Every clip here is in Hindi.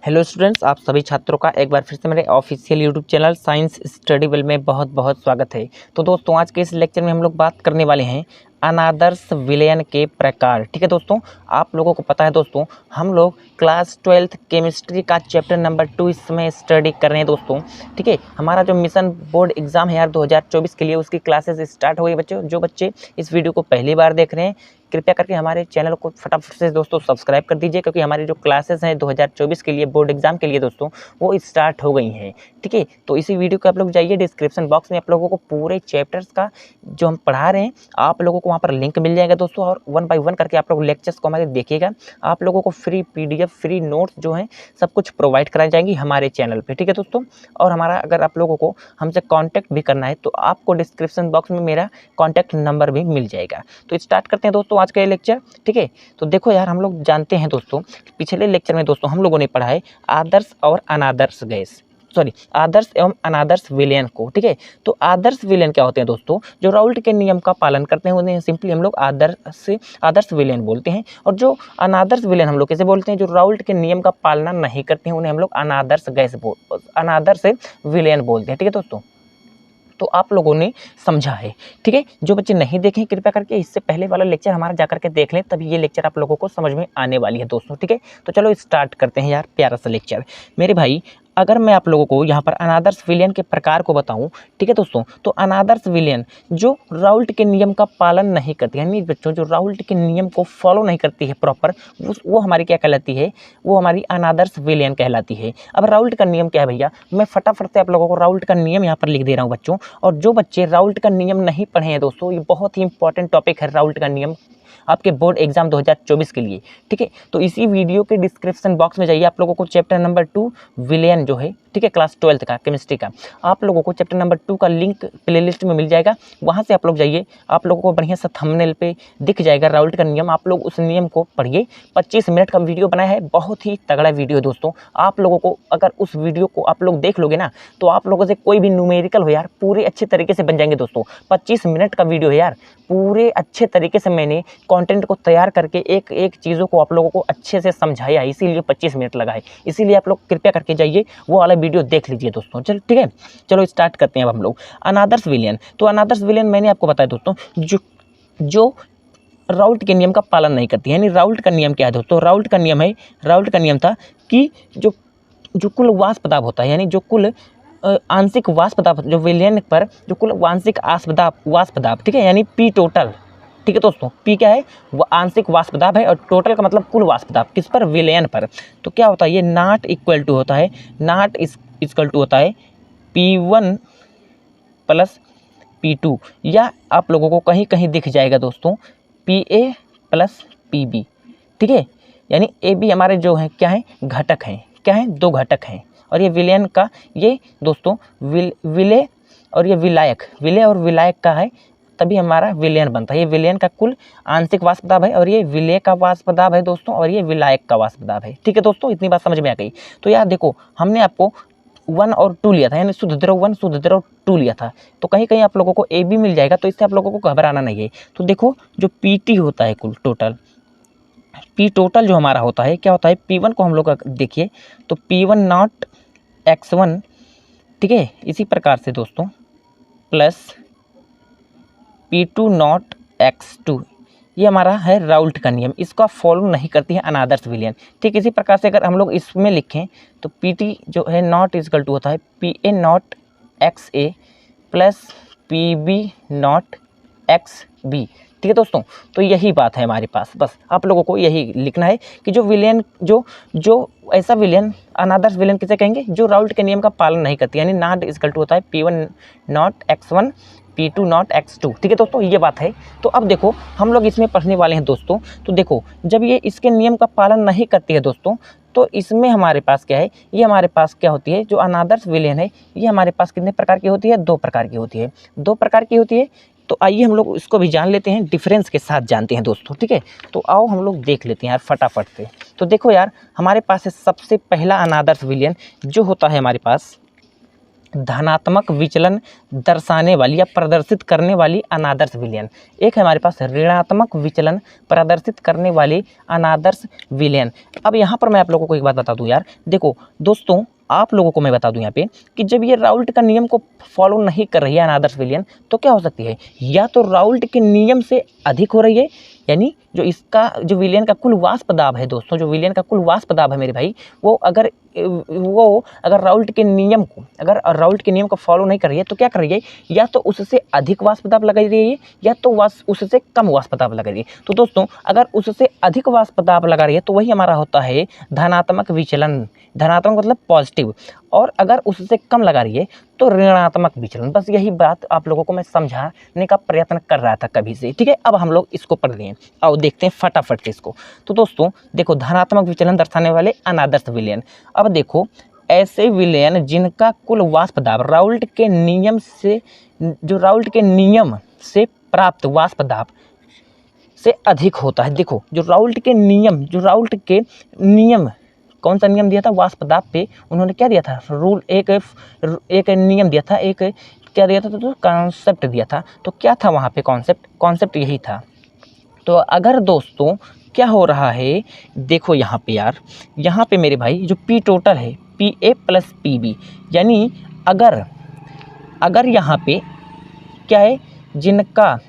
हेलो स्टूडेंट्स, आप सभी छात्रों का एक बार फिर से मेरे official YouTube channel science study well में बहुत बहुत स्वागत है। तो दोस्तों, आज के इस लेक्चर में हम लोग बात करने वाले हैं अनादर्श विलयन के प्रकार। ठीक है दोस्तों, आप लोगों को पता है दोस्तों, हम लोग क्लास 12th केमिस्ट्री का चैप्टर नंबर 2 इस समय स्टडी कर रहे हैं दोस्तों। ठीक है, हमारा जो मिशन बोर्ड एग्जाम है यार 2024 के लिए, उसकी क्लासेस स्टार्ट हो गई बच्चों। जो बच्चे इस वीडियो को पहली बार देख रहे हैं, कृपया करके हमारे चैनल को फटाफट से दोस्तों सब्सक्राइब कर दीजिए, क्योंकि हमारी जो क्लासेस हैं 2024 के लिए बोर्ड एग्जाम के लिए दोस्तों, वो स्टार्ट हो गई हैं। ठीक है, तो इसी वीडियो को आप लोग जाइए, डिस्क्रिप्शन बॉक्स में आप लोगों को पूरे चैप्टर्स का जो हम पढ़ा रहे हैं, आप लोगों को वहाँ पर लिंक मिल जाएगा दोस्तों, और 1 बाय 1 करके आप लोग लेक्चर्स को हमारे देखिएगा। आप लोगों को फ्री PDF, फ्री नोट्स जो हैं सब कुछ प्रोवाइड कराई जाएंगी हमारे चैनल पर। ठीक है दोस्तों, और हमारा अगर आप लोगों को हमसे कॉन्टैक्ट भी करना है तो आपको डिस्क्रिप्शन बॉक्स में मेरा कॉन्टैक्ट नंबर भी मिल जाएगा। तो स्टार्ट करते हैं दोस्तों आज का ये लेक्चर। ठीक है, तो देखो यार, हम लोग जानते हैं दोस्तों, पिछले लेक्चर में दोस्तों हम लोगों ने पढ़ा है आदर्श और अनादर्श गैस, आदर्श एवं अनादर्श विलयन को। ठीक है, तो आदर्श विलयन क्या होते हैं दोस्तों? जो राउल्ट के नियम का पालन करते हैं उन्हें सिंपली हम लोग आदर्श विलयन बोलते हैं। और जो अनादर्श विलयन हम लोग कैसे बोलते हैं? जो राउल्ट के नियम का पालना नहीं करते हैं उन्हें हम लोग अनादर्श विलयन बोलते हैं। ठीक है दोस्तों, तो आप लोगों ने समझा है। ठीक है, जो बच्चे नहीं देखें कृपया करके इससे पहले वाला लेक्चर हमारा जा करके देख लें, तभी ये लेक्चर आप लोगों को समझ में आने वाली है दोस्तों। ठीक है, तो चलो स्टार्ट करते हैं यार प्यारा सा लेक्चर। मेरे भाई, अगर मैं आप लोगों को यहाँ पर अनादर्श विलयन के प्रकार को बताऊं, ठीक है दोस्तों, तो अनादर्श विलयन जो राउल्ट के नियम का पालन नहीं करती है, यानी बच्चों जो राउल्ट के नियम को फॉलो नहीं करती है प्रॉपर, वो हमारी क्या कहलाती है? वो हमारी अनादर्श विलयन कहलाती है। अब राउल्ट का नियम क्या है भैया? मैं फटाफट से आप लोगों को राउल्ट का नियम यहाँ पर लिख दे रहा हूँ बच्चों। और जो बच्चे राउल्ट का नियम नहीं पढ़े हैं दोस्तों, ये बहुत ही इंपॉर्टेंट टॉपिक है राउल्ट का नियम आपके बोर्ड एग्जाम 2024 के लिए। ठीक है, तो इसी वीडियो के डिस्क्रिप्शन बॉक्स में जाइए, आप लोगों को चैप्टर नंबर 2 विलयन जो है, ठीक है, क्लास 12th का केमिस्ट्री का, आप लोगों को चैप्टर नंबर 2 का लिंक प्लेलिस्ट में मिल जाएगा। वहाँ से आप लोग जाइए, आप लोगों को बढ़िया सा थंबनेल पे दिख जाएगा राउल्ट का नियम। आप लोग उस नियम को पढ़िए। 25 मिनट का वीडियो बनाया है, बहुत ही तगड़ा वीडियो है दोस्तों। आप लोगों को अगर उस वीडियो को आप लोग देख लोगे ना, तो आप लोगों से कोई भी न्यूमेरिकल हो यार पूरे अच्छे तरीके से बन जाएंगे दोस्तों। 25 मिनट का वीडियो है यार, पूरे अच्छे तरीके से मैंने कंटेंट को तैयार करके एक एक चीज़ों को आप लोगों को अच्छे से समझाया, इसीलिए 25 मिनट लगा है। इसीलिए आप लोग कृपया करके जाइए, वो वाला वीडियो देख लीजिए दोस्तों। चलो ठीक है, चलो स्टार्ट करते हैं अब हम लोग अनादर्श विलयन। तो अनादर्श विलयन मैंने आपको बताया दोस्तों, जो राउल्ट के नियम का पालन नहीं करती है। यानी राउल्ट का नियम क्या है दोस्तों? राउल्ट का नियम था कि जो कुल वाष्प दाब होता है, यानी जो कुल आंशिक वाष्प दाब, जो विलयन पर जो कुल आंशिक वाष्प दाब, ठीक है, यानी पी टोटल। ठीक है दोस्तों, पी क्या है? वो आंशिक वाष्प दाब है, और टोटल का मतलब कुल वाष्प दाब। किस पर? विलयन पर। तो क्या होता है? ये नॉट इक्वल टू होता है P1 प्लस P2, या आप लोगों को कहीं कहीं दिख जाएगा दोस्तों PA प्लस PB। ठीक है, यानी AB हमारे जो हैं क्या हैं? घटक हैं। क्या हैं? 2 घटक हैं। और ये विलयन का, ये दोस्तों विलय और ये विलायक का है, तभी हमारा विलयन बनता है। ये विलयन का कुल आंशिक वाष्प दाब है, और ये विलय का वाष्प दाब है दोस्तों, और ये विलायक का वाष्प दाब है। ठीक है दोस्तों, इतनी बात समझ में आ गई। तो यार देखो, हमने आपको 1 और 2 लिया था, यानी शुद्ध द्रव 1 शुद्ध द्रव 2 लिया था। तो कहीं कहीं आप लोगों को AB मिल जाएगा, तो इससे आप लोगों को घबराना नहीं है। तो देखो, जो PT होता है कुल टोटल, P टोटल जो हमारा होता है, क्या होता है? P1 को हम लोग देखिए तो P1 नॉट X1, ठीक है, इसी प्रकार से दोस्तों प्लस P2 नॉट X2, ये हमारा है राउल्ट का नियम। इसका फॉलो नहीं करती है अनादर्श विलयन। ठीक, इसी प्रकार से अगर हम लोग इसमें लिखें तो PT जो है नॉट इजकल टू होता है PA not XA plus PB not XB। ठीक है दोस्तों, तो यही बात है हमारे पास। बस आप लोगों को यही लिखना है कि जो विलयन, जो ऐसा विलयन, अनादर्श विलयन किसे कहेंगे? जो राउल्ट के नियम का पालन नहीं करती, यानी नॉट इजकल टू होता है P1 not X1 P2 not X2। ठीक है दोस्तों, ये बात है। तो अब देखो, हम लोग इसमें पढ़ने वाले हैं दोस्तों। तो देखो, जब ये इसके नियम का पालन नहीं करती है दोस्तों, तो इसमें हमारे पास क्या है? ये हमारे पास क्या होती है? जो अनादर्श विलयन है, ये हमारे पास कितने प्रकार की होती है? 2 प्रकार की होती है। 2 प्रकार की होती है। तो आइए हम लोग इसको भी जान लेते हैं, डिफरेंस के साथ जानते हैं दोस्तों। ठीक है, तो आओ हम लोग देख लेते हैं यार फटाफट से। तो देखो यार, हमारे पास है सबसे पहला अनादर्श विलयन, जो होता है हमारे पास धनात्मक विचलन दर्शाने वाली या प्रदर्शित करने वाली अनादर्श विलयन। एक है हमारे पास ऋणात्मक विचलन प्रदर्शित करने वाली अनादर्श विलयन। अब यहाँ पर मैं आप लोगों को एक बात बता दूं यार, देखो दोस्तों, आप लोगों को मैं बता दूं यहाँ पे कि जब ये राउल्ट का नियम को फॉलो नहीं कर रही है अनादर्श विलयन, तो क्या हो सकती है, या तो राउल्ट के नियम से अधिक हो रही है, यानी जो इसका जो विलयन का कुल वाष्प दाब है दोस्तों, जो विलयन का कुल वाष्प दाब है मेरे भाई, वो अगर राउल्ट के नियम को फॉलो नहीं कर रही है तो क्या कर रही है, या तो उससे अधिक वाष्प दाब लगा रही है या तो उससे कम वाष्प दाब लगा रही है। तो दोस्तों अगर उससे अधिक वाष्प दाब लगा रही है तो वही हमारा होता है धनात्मक विचलन, धनात्मक मतलब पॉजिटिव, और अगर उससे कम लगा रही है तो ऋणात्मक विचलन। बस यही बात आप लोगों को मैं समझाने का प्रयत्न कर रहा था कभी से, ठीक है। अब हम लोग इसको पढ़ रहे हैं और देखते हैं फटाफट से इसको। तो दोस्तों देखो, धनात्मक विचलन दर्शाने वाले अनादर्श विलयन। अब देखो, ऐसे विलयन जिनका कुल वाष्प दाब राउल्ट के नियम से प्राप्त वाष्प दाब से अधिक होता है। देखो, जो राउल्ट के नियम कौन सा नियम दिया था, वाष्प दाब पे उन्होंने क्या दिया था, एक नियम दिया था, एक क्या दिया था, तो कॉन्सेप्ट दिया था। तो क्या था वहाँ पे कॉन्सेप्ट यही था। तो अगर दोस्तों क्या हो रहा है, देखो यहाँ पे यार, यहाँ पे मेरे भाई जो पी टोटल है PA + PB, यानी अगर यहाँ पे क्या है,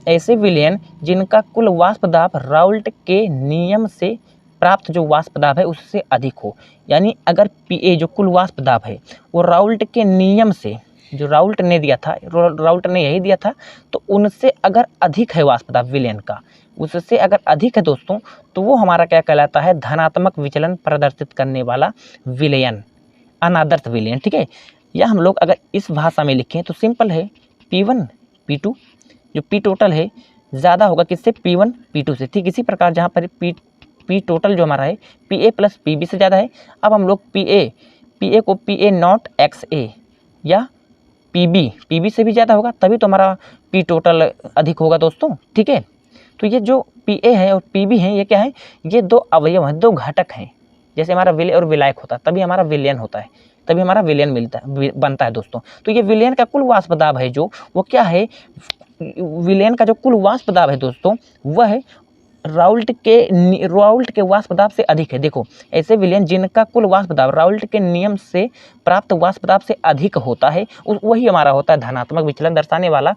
ऐसे विलयन जिनका कुल वाष्प दाब राउल्ट के नियम से प्राप्त जो वाष्प दाब है उससे अधिक हो, यानी अगर PA जो कुल वाष्प दाब है वो राउल्ट के नियम से, जो राउल्ट ने यही दिया था, तो उनसे अगर अधिक है वाष्प दाब विलयन का, उससे अगर अधिक है दोस्तों, तो वो हमारा क्या कहलाता है, धनात्मक विचलन प्रदर्शित करने वाला विलयन, अनादर्श विलयन, ठीक है। या हम लोग अगर इस भाषा में लिखें तो सिंपल है, P1 P2, जो P टोटल है ज़्यादा होगा किससे, P1 P2 से। ठीक इसी प्रकार जहाँ पर P टोटल जो हमारा है PA + PB से ज़्यादा है। अब हम लोग PA को PA नॉट XA या PB से भी ज़्यादा होगा, तभी तो हमारा P टोटल अधिक होगा दोस्तों, ठीक है। तो ये जो PA है और PB है, ये क्या है, ये दो अवयव हैं, दो घटक हैं। जैसे हमारा विलय और विलायक होता है तभी हमारा विलयन होता है, तभी हमारा विलयन बनता है दोस्तों। तो ये विलयन का कुल वाष्प दाब है जो, वो क्या है, विलयन का जो कुल वाष्प दाब है दोस्तों, वह है राउल्ट के वाष्प दाब से अधिक है। देखो, ऐसे विलयन जिनका कुल वाष्प दाब राउल्ट के नियम से प्राप्त वाष्प दाब से अधिक होता है, वही हमारा होता है धनात्मक विचलन दर्शाने वाला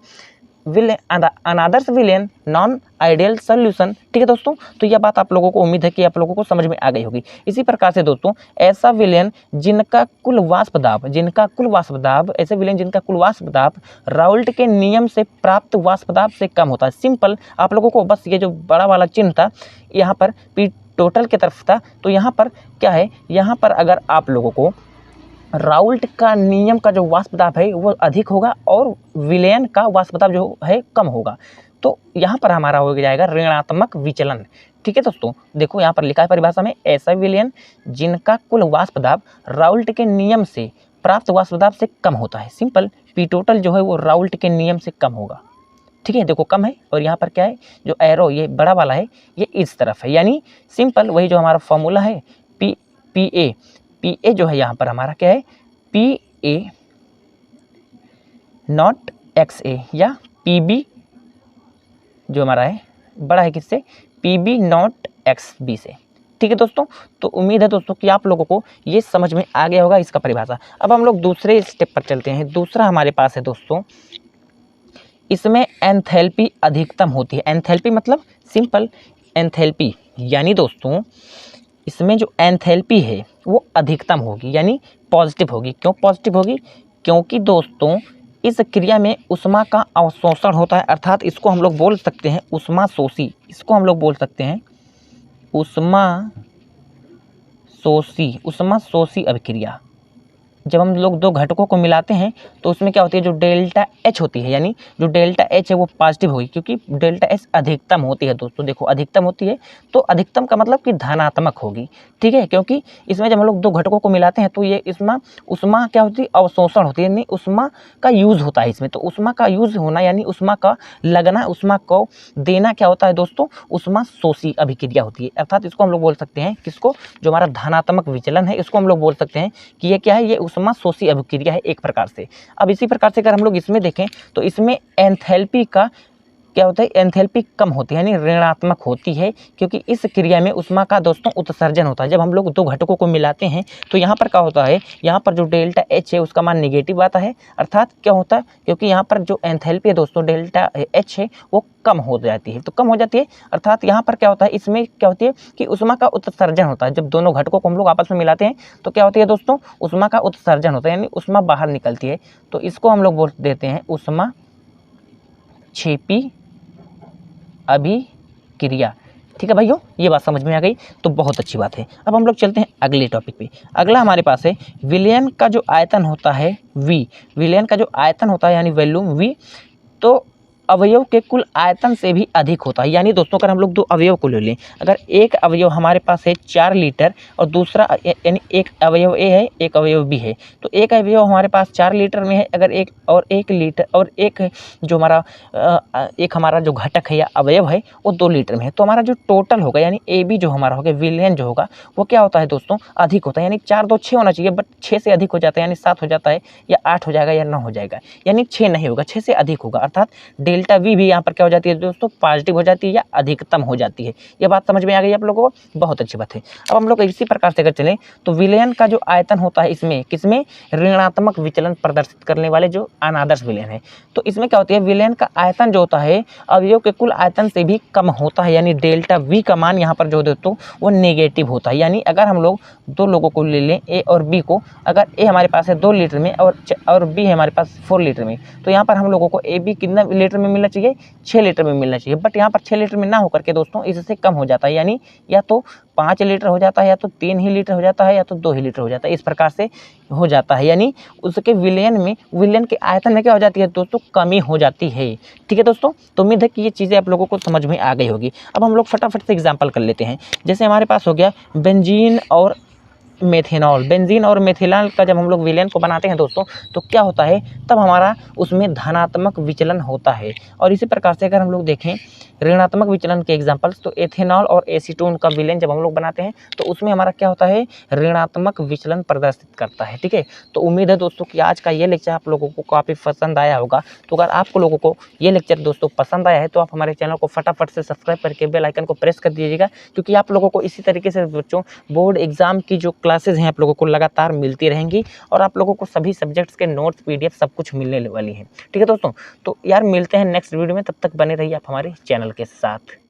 अनादर्श विलयन, नॉन आइडियल सॉल्यूशन, ठीक है दोस्तों। तो यह बात आप लोगों को, उम्मीद है कि आप लोगों को समझ में आ गई होगी। इसी प्रकार से दोस्तों, ऐसा विलयन जिनका कुल वाष्प दाब राउल्ट के नियम से प्राप्त वाष्प दाब से कम होता है। सिंपल, आप लोगों को बस ये जो बड़ा वाला चिन्ह था यहाँ पर P टोटल की तरफ था, तो यहाँ पर क्या है, यहाँ पर अगर आप लोगों को राउल्ट का नियम का जो वाष्प दाब है वो अधिक होगा और विलयन का वाष्प दाब जो है कम होगा, तो यहाँ पर हमारा हो जाएगा ऋणात्मक विचलन, ठीक है दोस्तों। देखो यहाँ पर लिखा है परिभाषा में, ऐसा विलयन जिनका कुल वाष्प दाब राउल्ट के नियम से प्राप्त वाष्प दाब से कम होता है। सिंपल, P टोटल जो है वो राउल्ट के नियम से कम होगा, ठीक है। देखो कम है, और यहाँ पर क्या है, जो एरो ये बड़ा वाला है ये इस तरफ है, यानी सिंपल वही जो हमारा फॉर्मूला है, PA जो है यहाँ पर हमारा क्या है, PA नॉट XA या PB जो हमारा है बड़ा है किससे, PB नॉट XB से, ठीक है दोस्तों। तो उम्मीद है दोस्तों कि आप लोगों को ये समझ में आ गया होगा इसका परिभाषा। अब हम लोग दूसरे स्टेप पर चलते हैं। दूसरा हमारे पास है दोस्तों, इसमें एंथैल्पी अधिकतम होती है। एंथैल्पी मतलब सिंपल एंथैल्पी, यानी दोस्तों इसमें जो एंथैल्पी है वो अधिकतम होगी, यानी पॉजिटिव होगी। क्यों पॉजिटिव होगी, क्योंकि दोस्तों इस क्रिया में उष्मा का अवशोषण होता है, अर्थात इसको हम लोग बोल सकते हैं उष्मा शोषी, इसको हम लोग बोल सकते हैं उष्मा शोषी अभिक्रिया। जब हम लोग दो घटकों को मिलाते हैं तो उसमें क्या होती है, जो डेल्टा H होती है, यानी जो डेल्टा H है वो पॉजिटिव होगी, क्योंकि डेल्टा H अधिकतम होती है दोस्तों। देखो अधिकतम होती है तो अधिकतम का मतलब कि धनात्मक होगी, ठीक है। क्योंकि इसमें जब हम लोग दो घटकों को मिलाते हैं तो ये उष्मा क्या होती है, अवशोषण होती है, यानी उष्मा का यूज़ होता है इसमें। तो उष्मा का यूज़ होना यानी उष्मा का लगना, उष्मा को देना क्या होता है दोस्तों, उष्मा शोषी अभिक्रिया होती है। अर्थात इसको हम लोग बोल सकते हैं किसको, जो हमारा धनात्मक विचलन है इसको हम लोग बोल सकते हैं कि ये क्या है, ये उष्मा शोषी अभिक्रिया है एक प्रकार से। अब इसी प्रकार से अगर हम लोग इसमें देखें तो इसमें एंथैल्पी का क्या होता है, एंथैल्पी कम होती है यानी ऋणात्मक होती है, क्योंकि इस क्रिया में उष्मा का दोस्तों उत्सर्जन होता है। जब हम लोग दो घटकों को मिलाते हैं तो यहाँ पर क्या होता है, यहाँ पर जो डेल्टा एच है उसका मान निगेटिव आता है, अर्थात क्या होता है, क्योंकि यहाँ पर जो एंथैल्पी है दोस्तों डेल्टा एच है वो कम हो जाती है। तो कम हो जाती है अर्थात यहाँ पर क्या होता है, इसमें क्या होती है कि उष्मा का उत्सर्जन होता है। जब दोनों घटकों को हम लोग आपस में मिलाते हैं तो क्या होती है दोस्तों, उष्मा का उत्सर्जन होता है यानी उष्मा बाहर निकलती है। तो इसको हम लोग बोल देते हैं उष्मा क्षेपी अभिक्रिया। ठीक है भाइयों, ये बात समझ में आ गई तो बहुत अच्छी बात है। अब हम लोग चलते हैं अगले टॉपिक पे। अगला हमारे पास है विलयन का जो आयतन होता है V, विलयन का जो आयतन होता है यानी वॉल्यूम V, तो अवयव के कुल आयतन से भी अधिक होता है। यानी दोस्तों अगर हम लोग दो अवयव को ले लें, अगर एक अवयव हमारे पास है 4 लीटर और दूसरा यानी एक अवयव A है एक अवयव B है, तो एक अवयव हमारे पास 4 लीटर में है, अगर एक लीटर और एक जो हमारा जो घटक है या अवयव है वो 2 लीटर में है, तो हमारा जो टोटल होगा यानी AB जो हमारा होगा विलयन जो होगा वो क्या होता है दोस्तों, अधिक होता है। यानी 4 2 6 होना चाहिए, बट 6 से अधिक हो जाता है यानी 7 हो जाता है या 8 हो जाएगा या 9 हो जाएगा, यानी 6 नहीं होगा, 6 से अधिक होगा, अर्थात डेल्टा V भी यहाँ पर क्या हो जाती है दोस्तों, पॉजिटिव हो जाती है या अधिकतम हो जाती है। ये बात समझ में आ गई आप लोगों को, बहुत अच्छी बात है। अब हम लोग इसी प्रकार से अगर चलें तो विलयन का जो आयतन होता है इसमें किसमें, ऋणात्मक विचलन प्रदर्शित करने वाले जो अनादर्श विलयन है, तो इसमें क्या होती है, विलयन का आयतन जो होता है अवयव के कुल आयतन से भी कम होता है, यानी डेल्टा V का मान यहाँ पर जो दोस्तों वो नेगेटिव होता है। यानी अगर हम लोग दो लोगों को ले लें A और B को, अगर A हमारे पास है 2 लीटर में और B है हमारे पास 4 लीटर में, तो यहाँ पर हम लोगों को AB कितना लीटर में मिलना चाहिए, 6 लीटर में मिलना चाहिए, बट यहाँ पर 6 लीटर में ना होकर के दोस्तों इससे कम हो जाता है, यानी या तो 5 लीटर हो जाता है या तो 3 ही लीटर हो जाता है या तो 2 ही लीटर हो जाता है, इस प्रकार से हो जाता है। यानी उसके विलयन के आयतन में क्या हो जाती है दोस्तों, कमी हो जाती है। ठीक है दोस्तों, तो उम्मीद है कि ये चीज़ें आप लोगों को समझ में आ गई होगी। अब हम लोग फटाफट से एग्जाम्पल कर लेते हैं। जैसे हमारे पास हो गया बेंजीन और मेथेनॉल। बेंजीन और मेथिनॉल का जब हम लोग विलयन को बनाते हैं दोस्तों तो क्या होता है, तब हमारा उसमें धनात्मक विचलन होता है। और इसी प्रकार से अगर हम लोग देखें ऋणात्मक विचलन के एग्जांपल्स, तो एथेनॉल और एसीटोन का विलयन जब हम लोग बनाते हैं तो उसमें हमारा क्या होता है, ऋणात्मक विचलन प्रदर्शित करता है। ठीक है, तो उम्मीद है दोस्तों कि आज का ये लेक्चर आप लोगों को काफ़ी पसंद आया होगा। तो अगर आप लोगों को ये लेक्चर दोस्तों पसंद आया है तो आप हमारे चैनल को फटाफट से सब्सक्राइब करके बेल आइकन को प्रेस कर दीजिएगा, क्योंकि आप लोगों को इसी तरीके से बच्चों बोर्ड एग्जाम की जो क्लासेज हैं आप लोगों को लगातार मिलती रहेंगी और आप लोगों को सभी सब्जेक्ट्स के नोट्स PDF सब कुछ मिलने वाली है। ठीक है दोस्तों, तो यार मिलते हैं नेक्स्ट वीडियो में, तब तक बने रहिए आप हमारे चैनल के साथ।